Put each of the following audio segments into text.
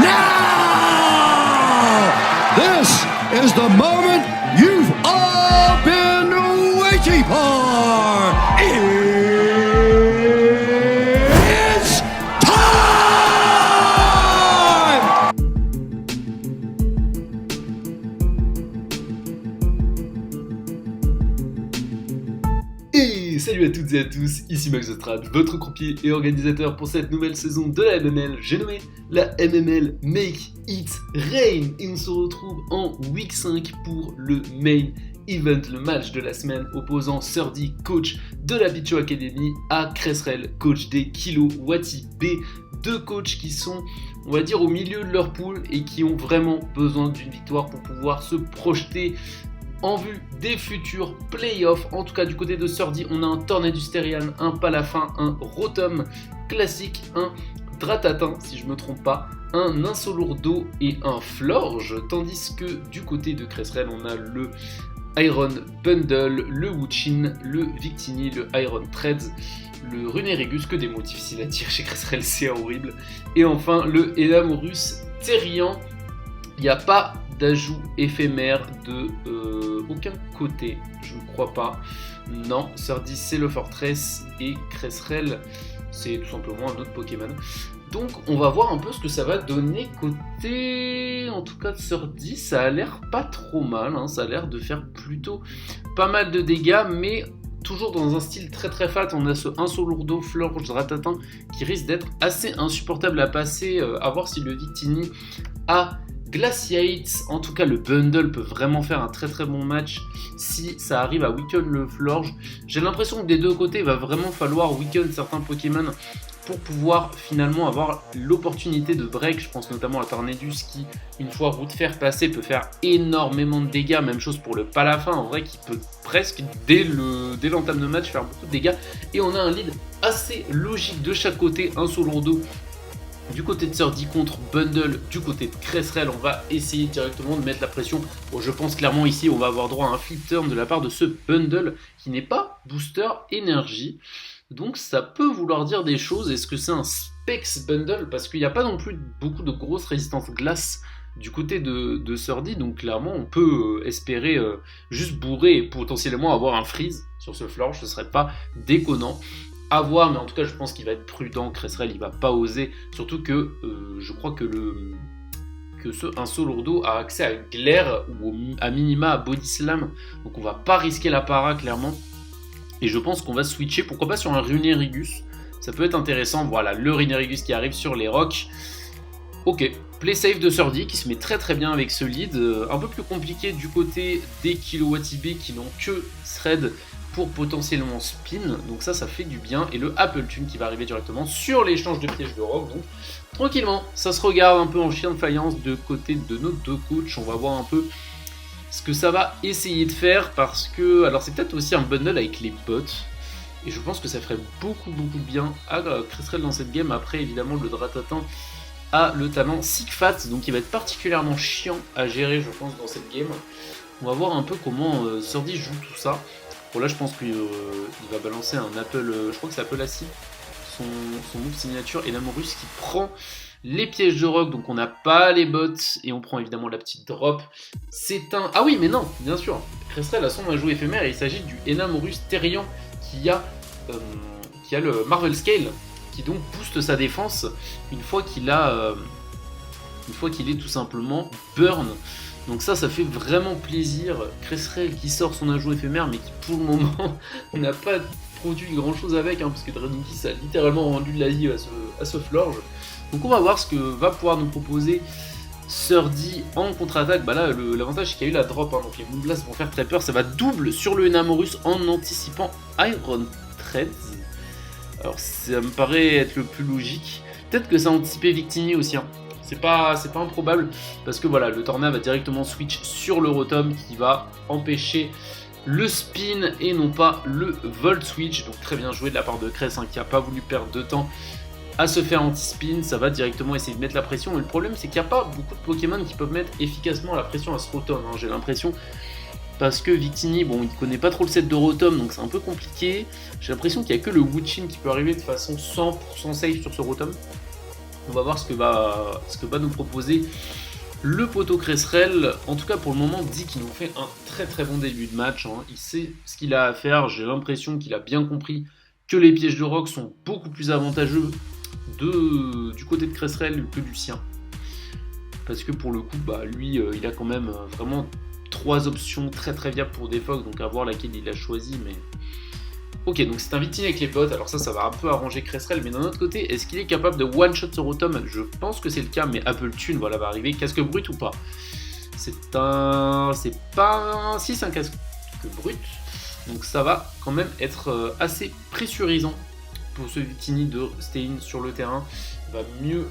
Now! This is the moment you've all been waiting for! It's time! Et salut à toutes et à tous, ici Max Ostrad, votre croupier et organisateur pour cette nouvelle saison de la MML, j'ai nommé la MML Make It Rain, et on se retrouve en week 5 pour le main event, le match de la semaine opposant Surdy, coach de la Bicho Academy, à Cresserel, coach des Kilowatty B, deux coachs qui sont, on va dire, au milieu de leur poule et qui ont vraiment besoin d'une victoire pour pouvoir se projeter en vue des futurs playoffs. En tout cas, du côté de Surdy, on a un Tornadus Therian, un Palafin, un Rotom classique, un Dratatin, si je ne me trompe pas, un Insolourdo et un Florge. Tandis que du côté de Cresserel, on a le Iron Bundle, le Wuchin, le Victini, le Iron Threads, le Runerigus, que des mots difficiles à dire chez Cresserel, c'est horrible. Et enfin, le Enamourus Therian. Il n'y a pas d'ajout éphémère de aucun côté, je ne crois pas. Non, Surdy c'est le Fortress et Cresserel c'est tout simplement un autre Pokémon. Donc on va voir un peu ce que ça va donner côté, en tout cas de Surdy. Ça a l'air pas trop mal, hein. Ça a l'air de faire plutôt pas mal de dégâts, mais toujours dans un style très très fat. On a ce Insolourdo, Florge, Dratatin qui risque d'être assez insupportable à passer, à voir si le Victini a Glaciate. En tout cas, le bundle peut vraiment faire un très très bon match si ça arrive à weaken le Florge. J'ai l'impression que des deux côtés, il va vraiment falloir weaken certains Pokémon pour pouvoir finalement avoir l'opportunité de break. Je pense notamment à Tornadus qui, une fois route fer passé, peut faire énormément de dégâts. Même chose pour le Palafin, en vrai, qui peut presque, dès l'entame de match, faire beaucoup de dégâts. Et on a un lead assez logique de chaque côté. Un Insolourdo du côté de Surdy contre Bundle du côté de Cresserel. On va essayer directement de mettre la pression. Bon, je pense clairement ici on va avoir droit à un flip turn de la part de ce Bundle qui n'est pas booster énergie. Donc ça peut vouloir dire des choses. Est-ce que c'est un Specs Bundle? Parce qu'il n'y a pas non plus beaucoup de grosses résistances glace du côté de Surdy. Donc clairement on peut espérer juste bourrer et potentiellement avoir un freeze sur ce Florge. Ce serait pas déconnant. À voir, mais en tout cas je pense qu'il va être prudent. Cresserel il va pas oser, surtout que je crois que ce Insolourdo a accès à Glaire ou à minima à Body Slam, donc on va pas risquer la para clairement, et je pense qu'on va switcher, pourquoi pas sur un Runerigus, ça peut être intéressant. Voilà le Runerigus qui arrive sur les rocks. Ok, play safe de Surdy qui se met très très bien avec ce lead, un peu plus compliqué du côté des Kilowatty B qui n'ont que Thread pour potentiellement spin, donc ça fait du bien, et le Apple Tune qui va arriver directement sur l'échange de pièges de rock. Donc tranquillement, ça se regarde un peu en chien de faïence de côté de nos deux coachs. On va voir un peu ce que ça va essayer de faire, parce que, alors c'est peut-être aussi un bundle avec les bots, et je pense que ça ferait beaucoup de bien à Cresserel dans cette game. Après évidemment le Dratatin a le talent Sick Fat, donc il va être particulièrement chiant à gérer je pense dans cette game. On va voir un peu comment Surdy joue tout ça. Bon là je pense qu'il va balancer un Apple, je crois que c'est Apple Acid, son move signature, et Enamourus qui prend les pièges de rock, donc on n'a pas les bots, et on prend évidemment la petite drop. C'est un... Ah oui mais non, bien sûr, Cresserel a son ajout éphémère, et il s'agit du Enamourus Therian qui a le Marvel Scale, qui donc booste sa défense une fois qu'il est tout simplement burn. Donc ça fait vraiment plaisir. Cresserel qui sort son ajout éphémère, mais qui pour le moment n'a pas produit grand chose avec, parce que Dragonkiss a littéralement rendu de la vie à ce Florge. Donc on va voir ce que va pouvoir nous proposer Surdy en contre-attaque. Bah là l'avantage c'est qu'il y a eu la drop, donc les Moonblast vont faire très peur. Ça va double sur le Enamourus en anticipant Iron Threads. Alors ça me paraît être le plus logique. Peut-être que ça a anticipé Victini aussi, hein. C'est pas improbable, parce que voilà, le Tornade va directement switch sur le Rotom qui va empêcher le spin et non pas le Volt Switch. Donc très bien joué de la part de Cress, qui n'a pas voulu perdre de temps à se faire anti-spin. Ça va directement essayer de mettre la pression, mais le problème c'est qu'il n'y a pas beaucoup de Pokémon qui peuvent mettre efficacement la pression à ce Rotom, hein, j'ai l'impression. Parce que Victini, bon, il connaît pas trop le set de Rotom, donc c'est un peu compliqué. J'ai l'impression qu'il n'y a que le Wuchin qui peut arriver de façon 100% safe sur ce Rotom. On va voir ce que va nous proposer le poteau Cresserelle. En tout cas pour le moment, dit qu'il nous fait un très très bon début de match. Il sait ce qu'il a à faire, j'ai l'impression qu'il a bien compris que les pièges de roc sont beaucoup plus avantageux du côté de Cresserelle que du sien. Parce que pour le coup, lui, il a quand même vraiment 3 options très très viables pour Defog, donc à voir laquelle il a choisi, mais... Ok, donc c'est un Victini avec les bots, alors ça va un peu arranger Cresserelle, mais d'un autre côté, est-ce qu'il est capable de one-shot ce Rotom? Je pense que c'est le cas, mais Apple Tune, voilà, va arriver. Casque brut ou pas? Si, c'est un casque brut, donc ça va quand même être assez pressurisant pour ce Victini de stay-in sur le terrain. Il va mieux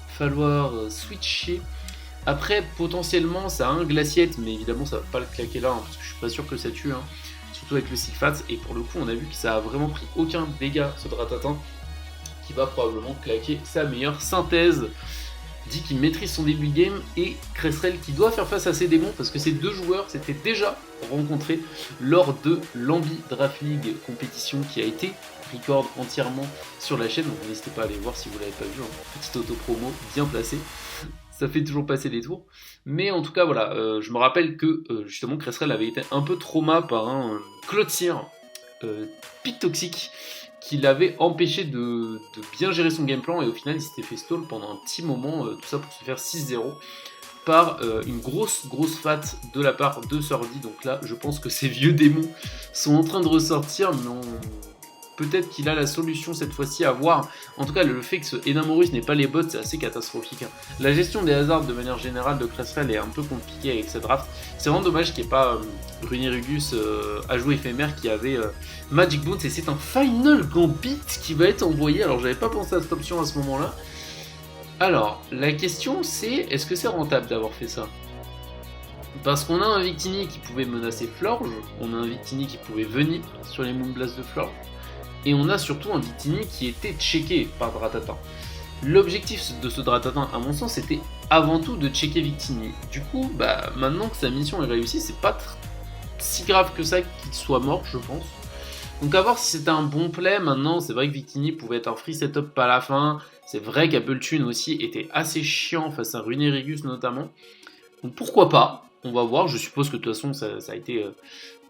falloir switcher. Après, potentiellement, ça a un glaciette, mais évidemment, ça va pas le claquer là, parce que je suis pas sûr que ça tue. Surtout avec le Sigfats, et pour le coup on a vu que ça a vraiment pris aucun dégât ce Dratata, qui va probablement claquer sa meilleure synthèse. Dit qu'il maîtrise son début de game, et Cresserelle qui doit faire face à ses démons, parce que ces deux joueurs s'étaient déjà rencontrés lors de l'Ambi Draft League compétition qui a été record entièrement sur la chaîne, donc n'hésitez pas à aller voir si vous l'avez pas vu, petite auto-promo bien placée. Ça fait toujours passer les tours. Mais en tout cas, voilà, je me rappelle que justement Cresserelle avait été un peu trauma par un Clodsire pic toxique qui l'avait empêché de bien gérer son game plan, et au final il s'était fait stall pendant un petit moment, tout ça pour se faire 6-0 par une grosse fat de la part de Sordi. Donc là, je pense que ces vieux démons sont en train de ressortir, mais peut-être qu'il a la solution cette fois-ci à voir. En tout cas, le fait que ce Enamorus n'ait pas les bots, c'est assez catastrophique. La gestion des hasards de manière générale de Cresserelle est un peu compliquée avec cette draft. C'est vraiment dommage qu'il n'y ait pas Runirugus ajout éphémère qui avait Magic Bounce, et c'est un Final Gambit qui va être envoyé. Alors j'avais pas pensé à cette option à ce moment-là. Alors, la question c'est, est-ce que c'est rentable d'avoir fait ça? Parce qu'on a un Victini qui pouvait menacer Florge, on a un Victini qui pouvait venir sur les Moonblast de Florge, et on a surtout un Victini qui était checké par Dratata. L'objectif de ce Dratata, à mon sens, c'était avant tout de checker Victini. Du coup, maintenant que sa mission est réussie, c'est pas si grave que ça qu'il soit mort, je pense. Donc à voir si c'était un bon play. Maintenant, c'est vrai que Victini pouvait être un free setup à la fin. C'est vrai qu'Apple Tune aussi était assez chiant face à Runerigus notamment. Donc pourquoi pas? On va voir. Je suppose que de toute façon, ça a été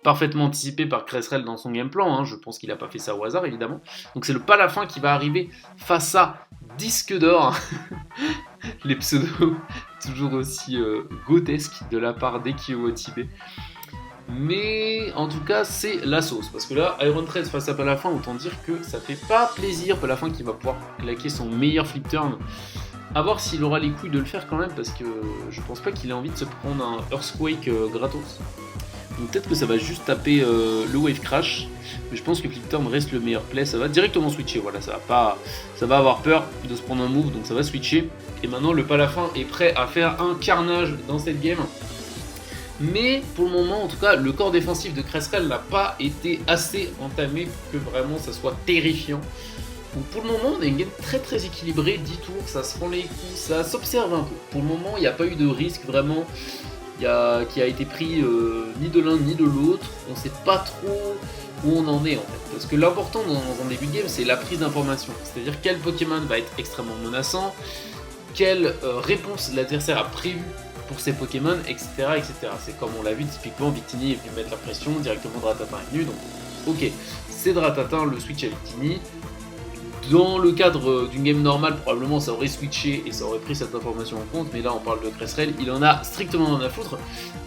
parfaitement anticipé par Cresserelle dans son game plan, je pense qu'il n'a pas fait ça au hasard évidemment. Donc c'est le Palafin qui va arriver face à Disque d'Or, les pseudos toujours aussi grotesques de la part d'Ekio Tibet. Mais en tout cas c'est la sauce, parce que là Iron Thread face à Palafin, autant dire que ça fait pas plaisir. Palafin qui va pouvoir claquer son meilleur flip turn. A voir s'il aura les couilles de le faire quand même, parce que je pense pas qu'il ait envie de se prendre un Earthquake gratos. Donc peut-être que ça va juste taper le Wave Crash, mais je pense que Flip Turn reste le meilleur play. Ça va directement switcher, voilà, ça va avoir peur de se prendre un move, donc ça va switcher. Et maintenant le Palafin est prêt à faire un carnage dans cette game. Mais pour le moment, en tout cas, le corps défensif de Cresserelle n'a pas été assez entamé pour que vraiment ça soit terrifiant. Donc pour le moment, on a une game très très équilibrée, 10 tours, ça se prend les coups, ça s'observe un peu. Pour le moment, il n'y a pas eu de risque vraiment qui a été pris ni de l'un ni de l'autre. On ne sait pas trop où on en est en fait. Parce que l'important dans un début de game, c'est la prise d'information. C'est-à-dire quel Pokémon va être extrêmement menaçant, quelle réponse l'adversaire a prévu pour ses Pokémon, etc. etc. C'est comme on l'a vu, typiquement Victini est venu mettre la pression, directement Dratata est venu, donc ok, c'est Dratata, le switch à Victini. Dans le cadre d'une game normale, probablement ça aurait switché et ça aurait pris cette information en compte, mais là on parle de Cresserelle, il en a strictement rien à foutre,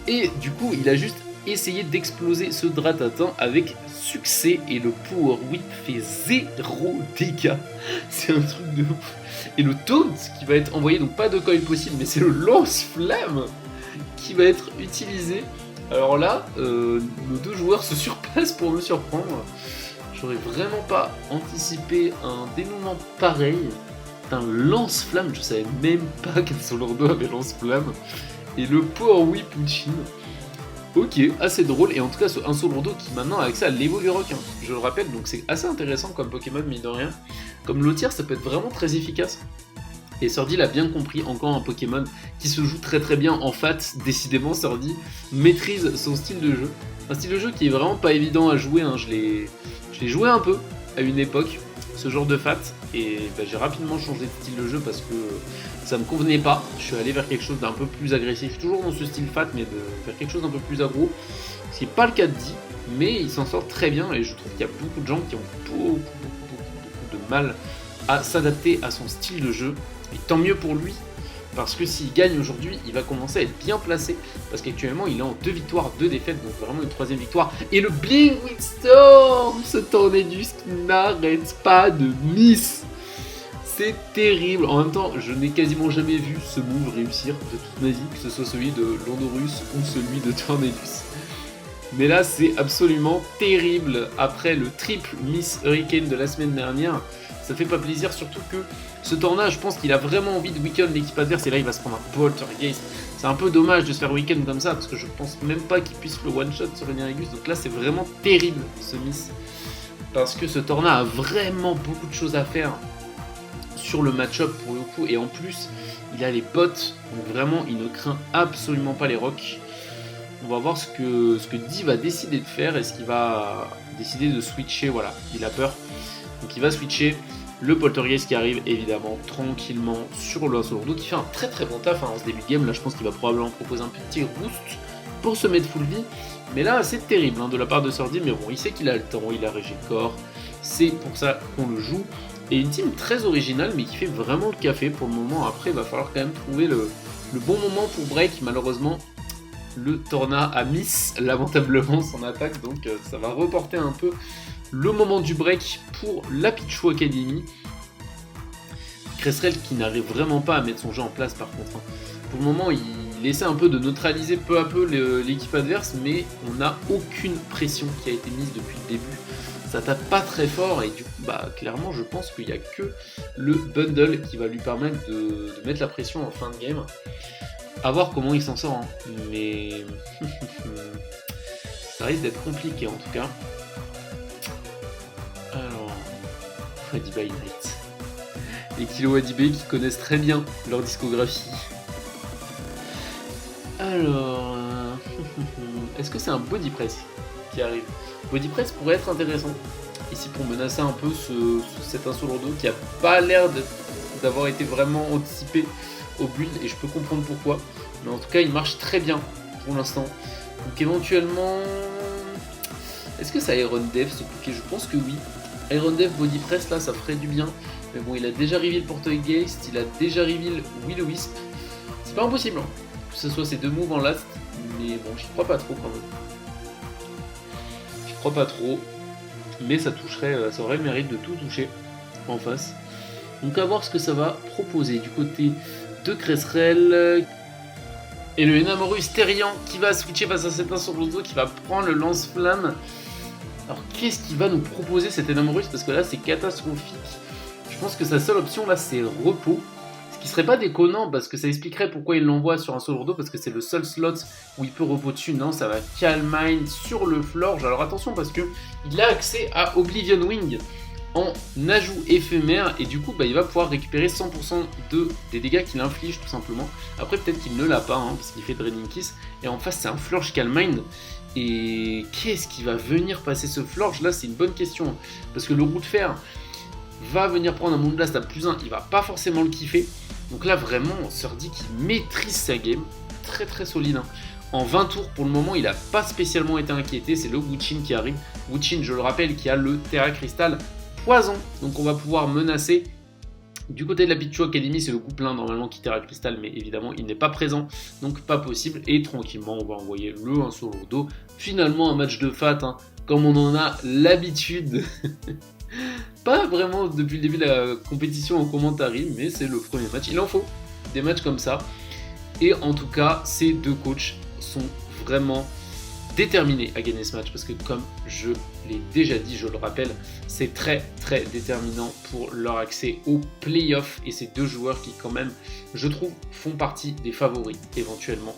et du coup il a juste essayé d'exploser ce Dratata avec succès, et le Power Whip fait 0 dégâts, c'est un truc de ouf. Et le Taunt qui va être envoyé, donc pas de coil possible, mais c'est le lance-flamme qui va être utilisé. Alors là, nos deux joueurs se surpassent pour me surprendre. J'aurais vraiment pas anticipé un dénouement pareil. Un lance-flamme, je savais même pas qu'un Solordo avait lance-flamme. Et le Power Whip Unchin. Ok, assez drôle, et en tout cas un Solordo qui maintenant a accès à l'Evolurock, je le rappelle, donc c'est assez intéressant comme Pokémon, mine de rien. Comme Lotier, ça peut être vraiment très efficace. Et Sordi l'a bien compris, encore un Pokémon qui se joue très très bien en fat. Décidément, Sordi maîtrise son style de jeu. Un style de jeu qui est vraiment pas évident à jouer, je l'ai joué un peu à une époque. ce genre de fat, et j'ai rapidement changé de style de jeu parce que ça me convenait pas. Je suis allé vers quelque chose d'un peu plus agressif, toujours dans ce style fat, mais vers quelque chose d'un peu plus aggro, ce qui n'est pas le cas de Di, mais il s'en sort très bien, et je trouve qu'il y a beaucoup de gens qui ont beaucoup de mal à s'adapter à son style de jeu, et tant mieux pour lui. Parce que s'il gagne aujourd'hui, il va commencer à être bien placé. Parce qu'actuellement, il est en 2 victoires, 2 défaites. Donc vraiment une 3ème victoire. Et le Blingwing Storm, ce Tornadus qui n'arrête pas de miss. C'est terrible. En même temps, je n'ai quasiment jamais vu ce move réussir de toute ma vie. Que ce soit celui de Landorus ou celui de Tornadus. Mais là, c'est absolument terrible. Après le triple miss Hurricane de la semaine dernière, ça fait pas plaisir. Surtout que ce Tornado, je pense qu'il a vraiment envie de weaken l'équipe adverse. Et là, il va se prendre un Poltergeist. C'est un peu dommage de se faire weaken comme ça, parce que je pense même pas qu'il puisse le one-shot sur Energus. Donc là, c'est vraiment terrible, ce miss. Parce que ce Tornado a vraiment beaucoup de choses à faire sur le match-up pour le coup. Et en plus, il a les bots. Donc vraiment, il ne craint absolument pas les rocks. On va voir ce que Di va décider de faire. Est-ce qu'il va décider de switcher? Voilà, il a peur. Donc il va switcher. Le Poltergeist qui arrive évidemment tranquillement sur le Solourdo qui fait un très très bon taf en ce début de game. Là je pense qu'il va probablement proposer un petit boost pour se mettre full vie. Mais là c'est terrible de la part de Sordi, mais bon il sait qu'il a le temps, il a régé corps. C'est pour ça qu'on le joue. Et une team très originale mais qui fait vraiment le café pour le moment. Après il va falloir quand même trouver le bon moment pour break. Malheureusement le Torna a miss lamentablement son attaque, donc ça va reporter un peu le moment du break pour la Pichu Academy. Cresserel qui n'arrive vraiment pas à mettre son jeu en place par contre. Pour le moment, il essaie un peu de neutraliser peu à peu l'équipe adverse, mais on n'a aucune pression qui a été mise depuis le début. Ça tape pas très fort et du coup, clairement, je pense qu'il n'y a que le bundle qui va lui permettre de mettre la pression en fin de game. À voir comment il s'en sort, mais ça risque d'être compliqué en tout cas. Alors, Adibé Ignite. Les Kilo Adibé qui connaissent très bien leur discographie. Alors, est-ce que c'est un body press qui arrive? Body press pourrait être intéressant ici pour menacer un peu cet Insolordo qui a pas l'air d'avoir été vraiment anticipé au build et je peux comprendre pourquoi. Mais en tout cas, il marche très bien pour l'instant. Donc éventuellement, est-ce que ça Iron Dev ce bouquet? Je pense que oui. Iron Dev Body Press là ça ferait du bien. Mais bon il a déjà reveal Poltergeist, il a déjà reveal Will-O-Wisp. C'est pas impossible que ce soit ces deux moves en last. Mais bon j'y crois pas trop quand même. J'y crois pas trop. Mais ça toucherait, ça aurait le mérite de tout toucher en face. Donc à voir ce que ça va proposer du côté de Cresserel. Et le Enamorus Terrian qui va switcher face à cet Insolordo qui va prendre le lance-flamme. Alors qu'est-ce qu'il va nous proposer cet Enamorus? Parce que là c'est catastrophique. Je pense que sa seule option là c'est repos. Ce qui serait pas déconnant parce que ça expliquerait pourquoi il l'envoie sur un Solourdo. Parce que c'est le seul slot où il peut repos dessus. Non, ça va Calm Mind sur le Florge. Alors attention parce que il a accès à Oblivion Wing en ajout éphémère et du coup il va pouvoir récupérer 100% des dégâts qu'il inflige tout simplement. Après peut-être qu'il ne l'a pas parce qu'il fait Draining Kiss et en face c'est un Florge Calm Mind. Et qu'est-ce qui va venir passer ce Florge là? C'est une bonne question parce que le roue de fer va venir prendre un Moonblast à +1, il va pas forcément le kiffer. Donc là vraiment Sordi qui maîtrise sa game, très très solide. En 20 tours pour le moment il n'a pas spécialement été inquiété, c'est le Wuchin qui arrive. Wuchin je le rappelle qui a le Terra Crystal Poison, donc on va pouvoir menacer. Du côté de la Pichu Academy, c'est le couplin normalement qui Terra Crystal, mais évidemment il n'est pas présent, donc pas possible. Et tranquillement, on va envoyer le Insolordo. Finalement, un match de fat, comme on en a l'habitude. Pas vraiment depuis le début de la compétition en commentary, mais c'est le premier match. Il en faut des matchs comme ça. Et en tout cas, ces deux coachs sont vraiment déterminés à gagner ce match parce que comme je l'ai déjà dit, je le rappelle, c'est très très déterminant pour leur accès aux playoffs et ces deux joueurs qui quand même, je trouve, font partie des favoris éventuellement.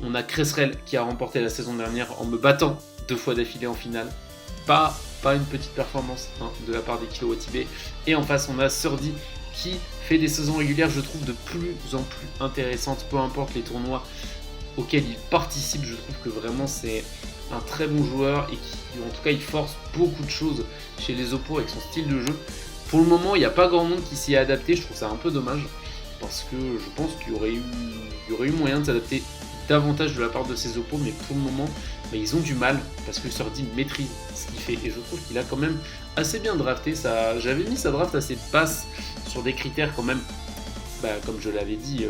On a Cresserel qui a remporté la saison dernière en me battant 2 fois d'affilée en finale. Pas une petite performance de la part des Kilo Watibé. Et en face on a Sordi qui fait des saisons régulières, je trouve, de plus en plus intéressantes, peu importe les tournois auquel il participe. Je trouve que vraiment c'est un très bon joueur et qui en tout cas il force beaucoup de choses chez les oppos avec son style de jeu. Pour le moment, il n'y a pas grand monde qui s'y est adapté, je trouve ça un peu dommage, parce que je pense qu'il y aurait eu moyen de s'adapter davantage de la part de ses oppos, mais pour le moment, ils ont du mal, parce que Surdy maîtrise ce qu'il fait, et je trouve qu'il a quand même assez bien drafté. J'avais mis sa draft assez basse sur des critères quand même, comme je l'avais dit,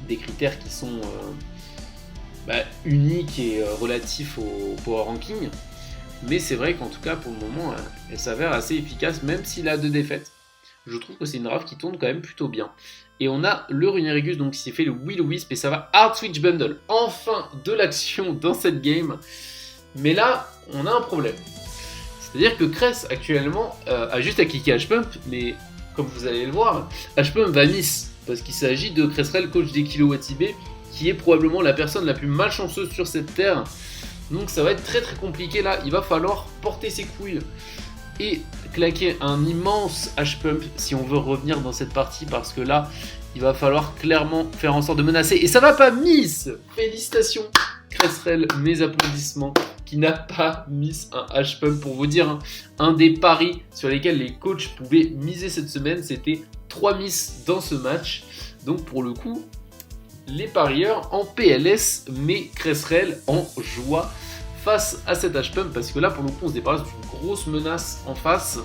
des critères qui sont uniques et relatifs au power ranking. Mais c'est vrai qu'en tout cas, pour le moment, elle s'avère assez efficace, même s'il a 2 défaites. Je trouve que c'est une draft qui tourne quand même plutôt bien. Et on a le Runerigus donc, qui s'est fait le Will-O-Wisp, et ça va Hard Switch Bundle. Enfin, de l'action dans cette game. Mais là, on a un problème. C'est-à-dire que Cress, actuellement, a juste à cliquer H-Pump, mais comme vous allez le voir, H-Pump va miss. Parce qu'il s'agit de Cressrel, coach des KiloWattB, qui est probablement la personne la plus malchanceuse sur cette terre. Donc ça va être très très compliqué là, il va falloir porter ses couilles et claquer un immense H-Pump si on veut revenir dans cette partie, parce que là, il va falloir clairement faire en sorte de menacer. Et ça va pas miss. Félicitations Cressrel, mes applaudissements, qui n'a pas miss un H-Pump. Pour vous dire, un des paris sur lesquels les coachs pouvaient miser cette semaine, c'était 3 miss dans ce match. Donc pour le coup, les parieurs en PLS, mais Cressrel en joie face à cet H-Pump, parce que là pour le coup on se débarrasse d'une grosse menace en face,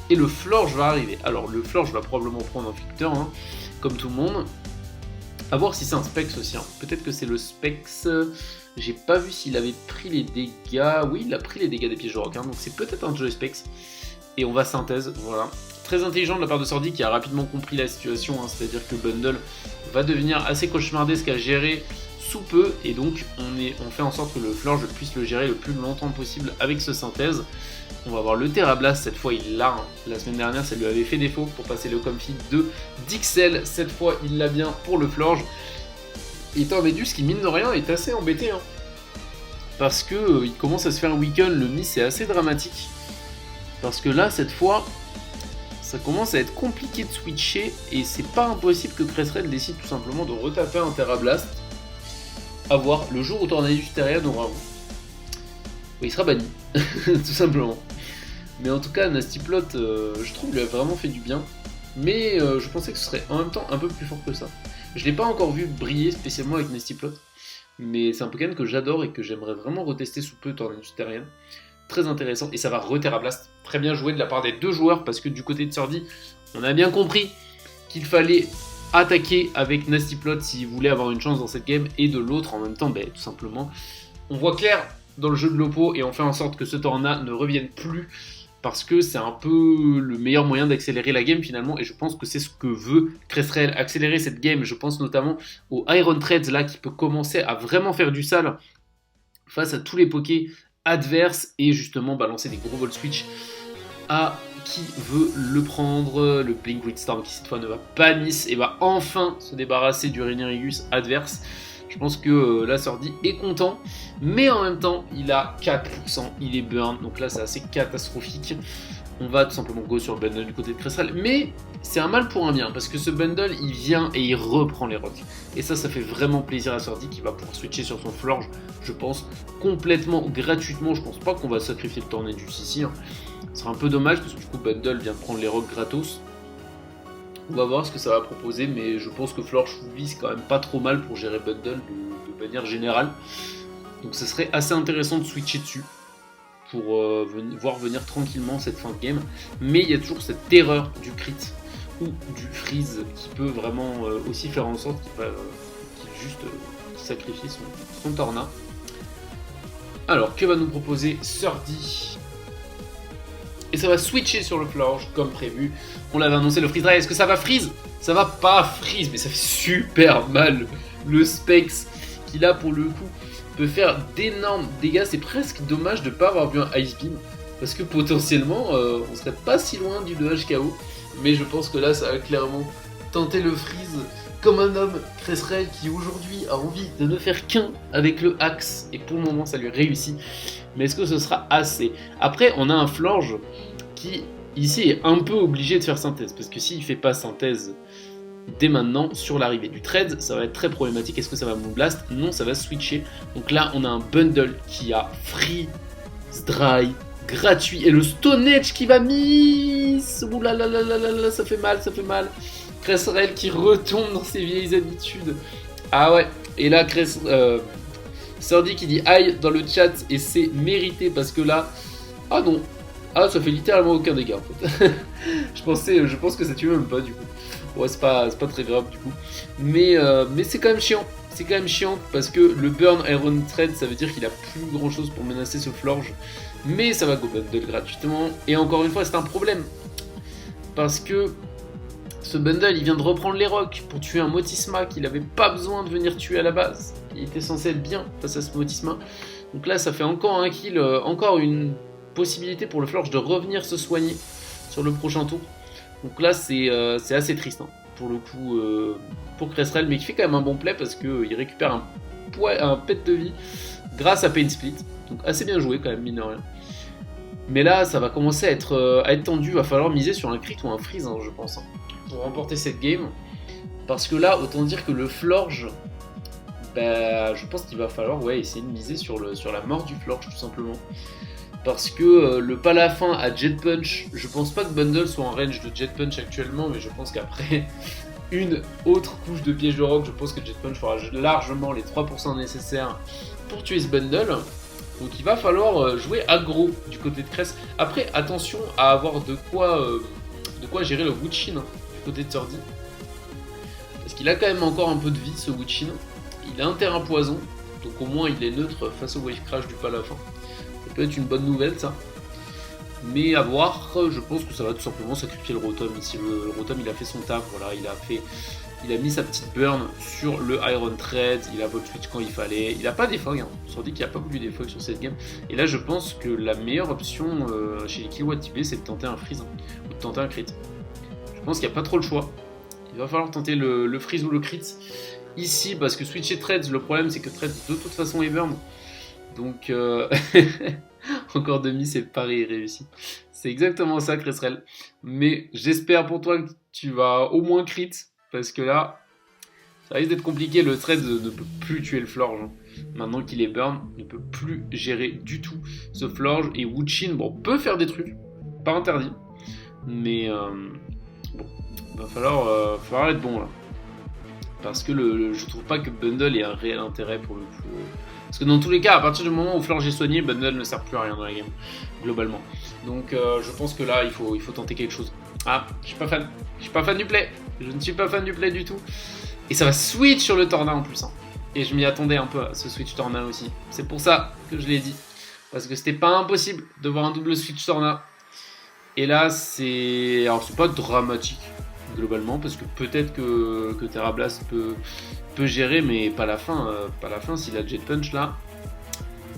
et le Florge va arriver. Alors le Florge va probablement prendre un Ficteur, comme tout le monde, à voir si c'est un Specs aussi, peut-être que c'est le Specs, j'ai pas vu s'il avait pris les dégâts, oui il a pris les dégâts des pièges de roc, donc c'est peut-être un Joy Specs, et on va synthèse, voilà. Très intelligent de la part de Surdy qui a rapidement compris la situation, c'est-à-dire que Bundle va devenir assez cauchemardesque à gérer sous peu, et donc on fait en sorte que le Florge puisse le gérer le plus longtemps possible avec ce synthèse. On va voir le Terra Blast, cette fois il l'a, la semaine dernière ça lui avait fait défaut pour passer le config de Dixel, cette fois il l'a bien pour le Florge. Et Torvedus qui mine de rien est assez embêté, parce que il commence à se faire weaken, le miss est assez dramatique, parce que là cette fois ça commence à être compliqué de switcher, et c'est pas impossible que Cressrel décide tout simplement de retaper un Terra Blast. A voir, le jour où Tornadus Terrien aura... il sera banni, tout simplement. Mais en tout cas, Nastyplot, je trouve, lui a vraiment fait du bien. Mais je pensais que ce serait en même temps un peu plus fort que ça. Je l'ai pas encore vu briller spécialement avec Nastyplot, mais c'est un Pokémon que j'adore et que j'aimerais vraiment retester sous peu, Tornadus Terrien. Très intéressant, et ça va re-Terra Blast. Très bien joué de la part des 2 joueurs, parce que du côté de Surdy, on a bien compris qu'il fallait attaquer avec Nastyplot s'il voulait avoir une chance dans cette game, et de l'autre en même temps, tout simplement, on voit clair dans le jeu de l'oppo, et on fait en sorte que ce Torna ne revienne plus, parce que c'est un peu le meilleur moyen d'accélérer la game finalement, et je pense que c'est ce que veut Cressrel, accélérer cette game. Je pense notamment au Iron Treads là, qui peut commencer à vraiment faire du sale face à tous les pokés adverse, et justement balancer des gros vol switch à qui veut le prendre. Le Blink Grid Storm qui cette fois ne va pas miss et va enfin se débarrasser du Runerigus adverse. Je pense que là Surdy est content, mais en même temps il a 4%, il est burn, donc là c'est assez catastrophique. On va tout simplement go sur le bundle du côté de Cressrel, mais c'est un mal pour un bien, parce que ce bundle il vient et il reprend les rocks, et ça fait vraiment plaisir à Surdy qui va pouvoir switcher sur son Florge, je pense, complètement gratuitement. Je pense pas qu'on va sacrifier le Tornadus ici, ce sera un peu dommage parce que du coup bundle vient prendre les rocks gratos. On va voir ce que ça va proposer, mais je pense que Florge vise quand même pas trop mal pour gérer bundle de manière générale, donc ce serait assez intéressant de switcher dessus pour voir venir tranquillement cette fin de game. Mais il y a toujours cette terreur du crit ou du freeze qui peut vraiment aussi faire en sorte qu'il juste sacrifie son Torna. Alors, que va nous proposer Surdy? Et ça va switcher sur le Florge comme prévu. On l'avait annoncé, le freeze dry. Est-ce que ça va freeze? Ça va pas freeze, mais ça fait super mal. Le Specs qui là pour le coup peut faire d'énormes dégâts. C'est presque dommage de ne pas avoir vu un Ice Beam, parce que potentiellement on serait pas si loin du 2H KO, mais je pense que là ça va clairement tenter le freeze comme un homme. Cressrel qui aujourd'hui a envie de ne faire qu'un avec le axe, et pour le moment ça lui réussit, mais est-ce que ce sera assez? Après on a un Florge qui ici est un peu obligé de faire synthèse, parce que s'il fait pas synthèse dès maintenant, sur l'arrivée du trade, ça va être très problématique. Est-ce que ça va Moonblast? Non, ça va switcher. Donc là, on a un bundle qui a Freeze Dry gratuit. Et le Stone Edge qui va miss. Ouh là là là là là là, ça fait mal, ça fait mal. Cresserelle qui retombe dans ses vieilles habitudes. Ah ouais, et là, Sordi qui dit aïe dans le chat, et c'est mérité parce que là. Ah non. Ah, ça fait littéralement aucun dégât en fait. je pense que ça tue même pas du coup. Ouais, c'est pas très grave du coup. Mais c'est quand même chiant. C'est quand même chiant parce que le burn Iron Thread, ça veut dire qu'il a plus grand chose pour menacer ce Florge. Mais ça va go bundle gratuitement. Et encore une fois, c'est un problème. Parce que ce bundle, il vient de reprendre les rocks pour tuer un Motisma qu'il avait pas besoin de venir tuer à la base. Il était censé être bien face à ce Motisma. Donc là, ça fait encore un kill, encore une possibilité pour le Florge de revenir se soigner sur le prochain tour. Donc là c'est assez triste hein, pour le coup pour Cresserelle, mais qui fait quand même un bon play parce qu'il récupère un pet de vie grâce à Pain Split. Donc assez bien joué quand même, mine de rien. Mais là ça va commencer à être tendu, il va falloir miser sur un crit ou un freeze hein, je pense, hein, pour remporter cette game. Parce que là autant dire que le Florge, bah, je pense qu'il va falloir essayer de miser sur la mort du Florge tout simplement. Parce que le Palafin à Jet Punch, je pense pas que Bundle soit en range de Jet Punch actuellement, mais je pense qu'après une autre couche de piège de rock, je pense que Jet Punch fera largement les 3% nécessaires pour tuer ce Bundle. Donc il va falloir jouer aggro du côté de Cress. Après, attention à avoir de quoi gérer le Wuchin hein, du côté de Sordi. Parce qu'il a quand même encore un peu de vie ce Wuchin. Il a un terrain poison, donc au moins il est neutre face au Wave Crash du Palafin. Ça peut être une bonne nouvelle ça, mais à voir. Je pense que ça va tout simplement sacrifier le Rotom ici. Le Rotom il a fait son taf, voilà, il a mis sa petite burn sur le Iron Thread, il a volt switch quand il fallait, il a pas défog, hein. On s'en dit qu'il n'y a pas voulu défog sur cette game, et là je pense que la meilleure option chez les Kilowatt TB c'est de tenter un freeze, hein, ou de tenter un crit. Je pense qu'il n'y a pas trop le choix, il va falloir tenter le freeze ou le crit ici, parce que switcher Threads, le problème c'est que Threads de toute façon est burn. Donc, encore demi, c'est pari réussi. C'est exactement ça, Cresserelle. Mais j'espère pour toi que tu vas au moins crit, parce que là, ça risque d'être compliqué. Le thread ne peut plus tuer le Florge. Maintenant qu'il est burn, il ne peut plus gérer du tout ce Florge. Et Wuchin, bon, peut faire des trucs, pas interdit. Mais bon, va falloir être bon là. Parce que je trouve pas que Bundle ait un réel intérêt pour le coup. Parce que dans tous les cas, à partir du moment où Florge est soigné, Bundle ne sert plus à rien dans la game, globalement. Donc je pense que là, il faut tenter quelque chose. Ah, je suis pas fan. Je suis pas fan du play. Je ne suis pas fan du play du tout. Et ça va switch sur le Torna en plus. Hein. Et je m'y attendais un peu à ce switch Torna aussi. C'est pour ça que je l'ai dit. Parce que c'était pas impossible de voir un double switch Torna. Et là, c'est... Alors, c'est pas dramatique, globalement, parce que peut-être que Terra Blast peut gérer, mais pas la fin. Pas la fin, s'il a Jet Punch, là,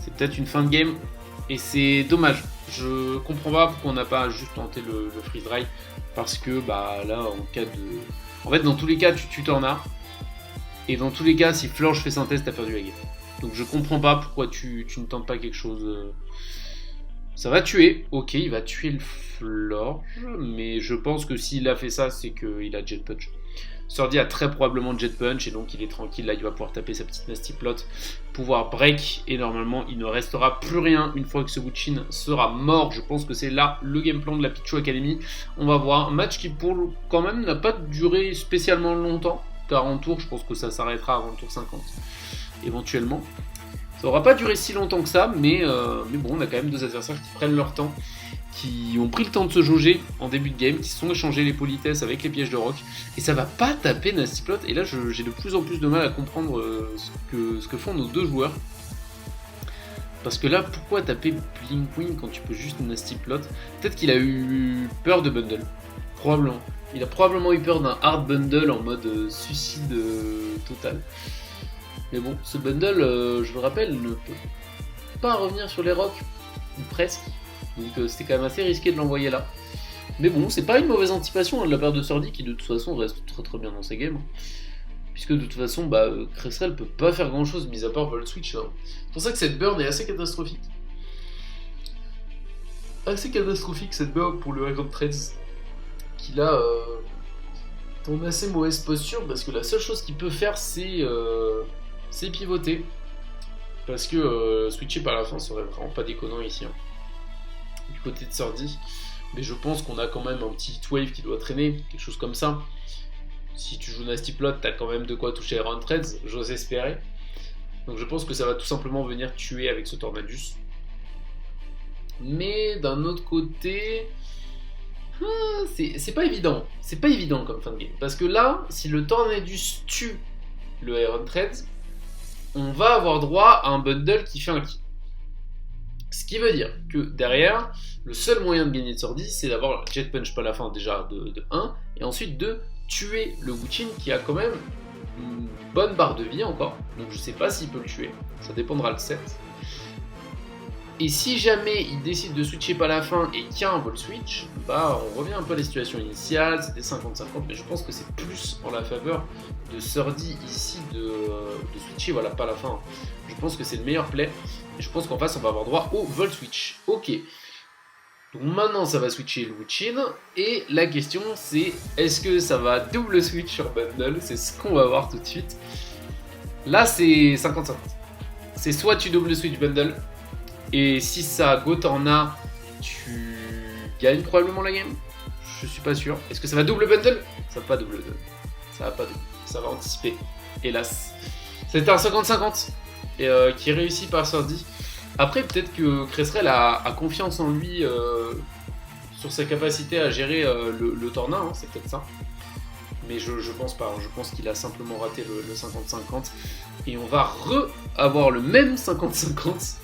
c'est peut-être une fin de game. Et c'est dommage. Je comprends pas pourquoi on n'a pas juste tenté le freeze dry. Parce que, bah, là, en cas de... En fait, dans tous les cas, tu t'en as. Et dans tous les cas, si Florge fait synthèse, t'as perdu la game. Donc je comprends pas pourquoi tu ne tentes pas quelque chose... Ça va tuer, ok, il va tuer le Florge, mais je pense que s'il a fait ça, c'est qu'il a Jet Punch. Sordi a très probablement Jet Punch, et donc il est tranquille, là il va pouvoir taper sa petite Nasty Plot, pouvoir break, et normalement il ne restera plus rien une fois que ce Wuchin sera mort. Je pense que c'est là le game plan de la Pichu Academy. On va voir un match qui pour quand même n'a pas duré spécialement longtemps, 40 tours, je pense que ça s'arrêtera avant le tour 50, éventuellement. Ça n'aura pas duré si longtemps que ça, mais bon, on a quand même deux adversaires qui prennent leur temps, qui ont pris le temps de se jauger en début de game, qui se sont échangés les politesses avec les pièges de rock, et ça va pas taper Nasty Plot, et là j'ai de plus en plus de mal à comprendre ce que font nos deux joueurs. Parce que là, pourquoi taper Blinkwing quand tu peux juste Nasty Plot? Peut-être qu'il a eu peur de bundle, probablement. Il a probablement eu peur d'un hard bundle en mode suicide total. Mais bon, ce bundle, je le rappelle, ne peut pas revenir sur les rocks, ou presque. Donc c'était quand même assez risqué de l'envoyer là. Mais bon, c'est pas une mauvaise anticipation de la part de Sordi qui de toute façon reste très très bien dans ses games. Puisque de toute façon, Cresserelle peut pas faire grand chose mis à part Volt Switch. Hein. C'est pour ça que cette burn est assez catastrophique. Assez catastrophique cette burn pour le Iron Threads. Qui là est en assez mauvaise posture parce que la seule chose qu'il peut faire c'est pivoter. Parce que switcher par la fin serait vraiment pas déconnant ici. Hein. du côté de Surdy. Mais je pense qu'on a quand même un petit Heatwave qui doit traîner, quelque chose comme ça. Si tu joues Nasty Plot, t'as quand même de quoi toucher Iron Threads, j'ose espérer. Donc je pense que ça va tout simplement venir tuer avec ce Tornadus. Mais d'un autre côté, c'est pas évident. C'est pas évident comme fin de game. Parce que là, si le Tornadus tue le Iron Threads, on va avoir droit à un bundle qui fait un kill. Ce qui veut dire que derrière, le seul moyen de gagner de Surdy, c'est d'avoir le Jet Punch pas la fin déjà de 1, et ensuite de tuer le Wuchin qui a quand même une bonne barre de vie encore. Donc je sais pas s'il peut le tuer, ça dépendra le set. Et si jamais il décide de switcher pas la fin et qu'il y a un vol switch, bah on revient un peu à la situation initiale, c'était 50-50, mais je pense que c'est plus en la faveur de Surdy ici de switcher, voilà, pas la fin. Je pense que c'est le meilleur play, et je pense qu'en face on va avoir droit au vol switch. Ok. Donc maintenant ça va switcher le Wuchin, et la question c'est est-ce que ça va double switch sur bundle? C'est ce qu'on va voir tout de suite. Là c'est 50-50. C'est soit tu double switch bundle, et si ça go Torna, tu gagnes probablement la game. Je suis pas sûr. Est-ce que ça va double bundle? Ça va pas double bundle. Ça va pas double. Ça va anticiper. Hélas. C'était un 50-50 qui est réussi par Surdy. Après, peut-être que Cresserel a confiance en lui sur sa capacité à gérer le Torna, hein, c'est peut-être ça. Mais je pense pas, je pense qu'il a simplement raté le 50-50. Et on va avoir le même 50-50.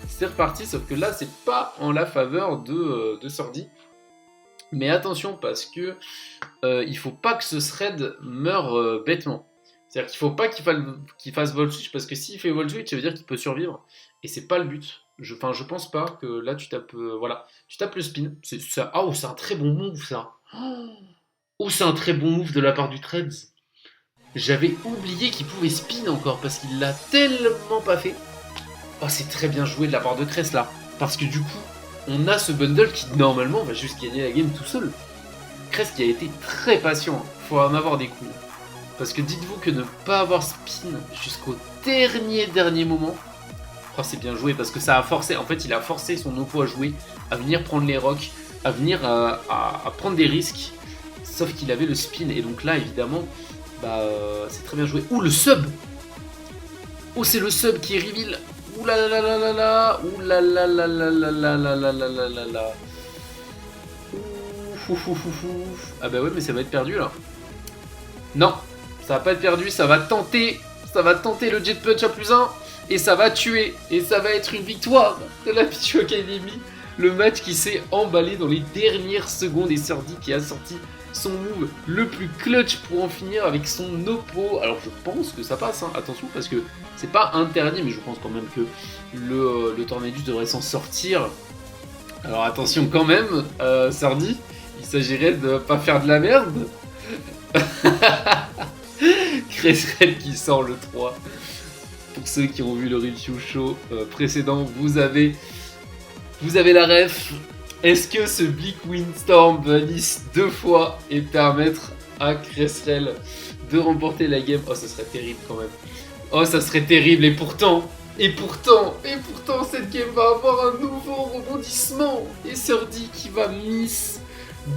C'est reparti, sauf que là, c'est pas en la faveur de Surdy. Mais attention, parce que il faut pas que ce thread meure bêtement. C'est-à-dire qu'il faut pas qu'il fasse Volt Switch, parce que s'il fait Volt Switch, ça veut dire qu'il peut survivre. Et c'est pas le but. Je pense pas que là tu tapes voilà, tu tapes le spin. C'est un très bon move ça. Oh, c'est un très bon move de la part du Threads. J'avais oublié qu'il pouvait spin encore parce qu'il l'a tellement pas fait. Oh, c'est très bien joué de la part de Cress là, parce que du coup, on a ce bundle qui normalement va juste gagner la game tout seul. Cress qui a été très patient. Faut en avoir des coups. Parce que dites-vous que ne pas avoir spin jusqu'au dernier moment. Oh, c'est bien joué parce que ça a forcé, en fait il a forcé son oppo à jouer, à venir prendre les rocks, à venir à prendre des risques, sauf qu'il avait le spin, et donc là évidemment, bah, c'est très bien joué. Ouh, le sub. Oh, c'est le sub qui est reveal. Ouh là là là là là. Ouh là là là là là là là là là là là là. Ouf. Ah bah ouais, mais ça va être perdu là. Non, ça va pas être perdu, ça va tenter le Jet Punch à +1. Et ça va tuer, et ça va être une victoire de la Pichu Academy. Le match qui s'est emballé dans les dernières secondes, et Surdy qui a sorti son move le plus clutch pour en finir avec son oppo. Alors je pense que ça passe, hein. Attention, parce que c'est pas interdit, mais je pense quand même que le Tornadus devrait s'en sortir. Alors attention quand même, Surdy, il s'agirait de pas faire de la merde. Cresserel qui sort le 3. Pour ceux qui ont vu le review show précédent, vous avez la ref. Est-ce que ce Bleak Windstorm va lisse 2 fois et permettre à Cresserel de remporter la game? Oh, ça serait terrible quand même. Oh, ça serait terrible, et pourtant, cette game va avoir un nouveau rebondissement. Et Surdy qui va miss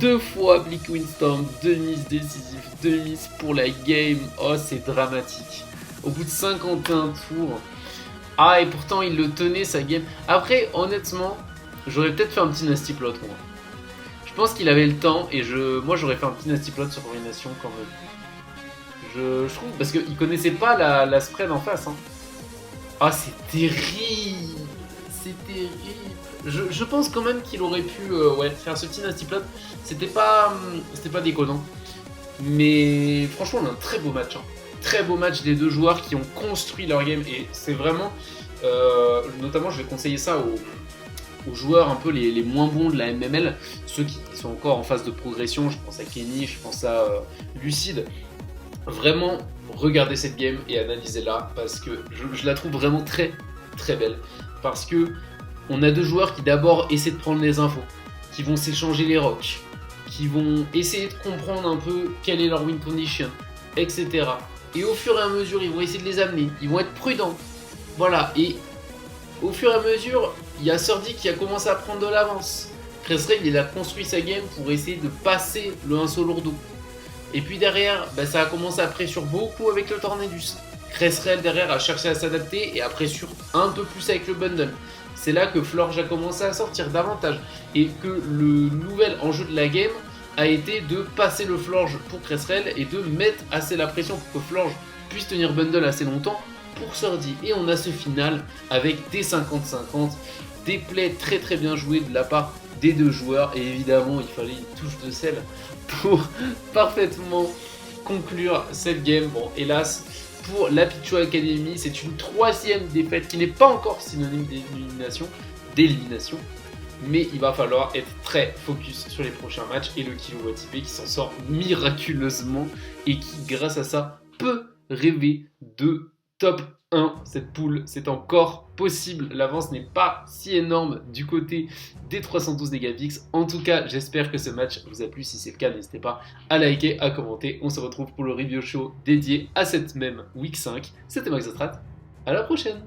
2 fois Bleak Windstorm, 2 miss décisifs, 2 miss pour la game. Oh, c'est dramatique. Au bout de 51 tours. Ah, et pourtant il le tenait sa game. Après, honnêtement, j'aurais peut-être fait un petit Nasty Plot moi. Je pense qu'il avait le temps, et moi j'aurais fait un petit Nasty Plot sur Ruination quand même. Je trouve, parce qu'il connaissait pas la spread en face. Hein. Ah, c'est terrible. C'est terrible. Je pense quand même qu'il aurait pu faire ce petit Nasty Plot. C'était pas déconnant. Mais franchement, on a un très beau match. Hein. Très beau match des deux joueurs qui ont construit leur game, et c'est vraiment, notamment je vais conseiller ça aux joueurs un peu les moins bons de la MML, ceux qui sont encore en phase de progression. Je pense à Kenny, je pense à Lucide. Vraiment, regardez cette game et analysez-la, parce que je la trouve vraiment très très belle, parce que on a deux joueurs qui d'abord essaient de prendre les infos, qui vont s'échanger les rocks, qui vont essayer de comprendre un peu quelle est leur win condition, etc. Et au fur et à mesure, ils vont essayer de les amener, ils vont être prudents. Voilà, et Au fur et à mesure, il y a Surdy qui a commencé à prendre de l'avance. Cresserel, il a construit sa game pour essayer de passer le 1 solo lourdeau. Et puis derrière, ça a commencé à pressure beaucoup avec le Tornadus. Cresserel derrière a cherché à s'adapter et a pressure un peu plus avec le bundle. C'est là que Florge a commencé à sortir davantage et que le nouvel enjeu de la game a été de passer le Florge pour Cresserel et de mettre assez la pression pour que Florge puisse tenir bundle assez longtemps pour Surdy. Et on a ce final avec des 50-50, des plays très très bien joués de la part des deux joueurs et évidemment il fallait une touche de sel pour parfaitement conclure cette game. Bon, hélas pour la Pichu Academy, c'est une 3e défaite qui n'est pas encore synonyme d'élimination, mais il va falloir être très focus sur les prochains matchs et le Kilowatt IP qui s'en sort miraculeusement et qui grâce à ça peut rêver de top 1. Cette poule, c'est encore possible. L'avance n'est pas si énorme du côté des 312 Negapix. En tout cas, j'espère que ce match vous a plu. Si c'est le cas, n'hésitez pas à liker, à commenter. On se retrouve pour le review show dédié à cette même Week 5. C'était Max The Strat. À la prochaine!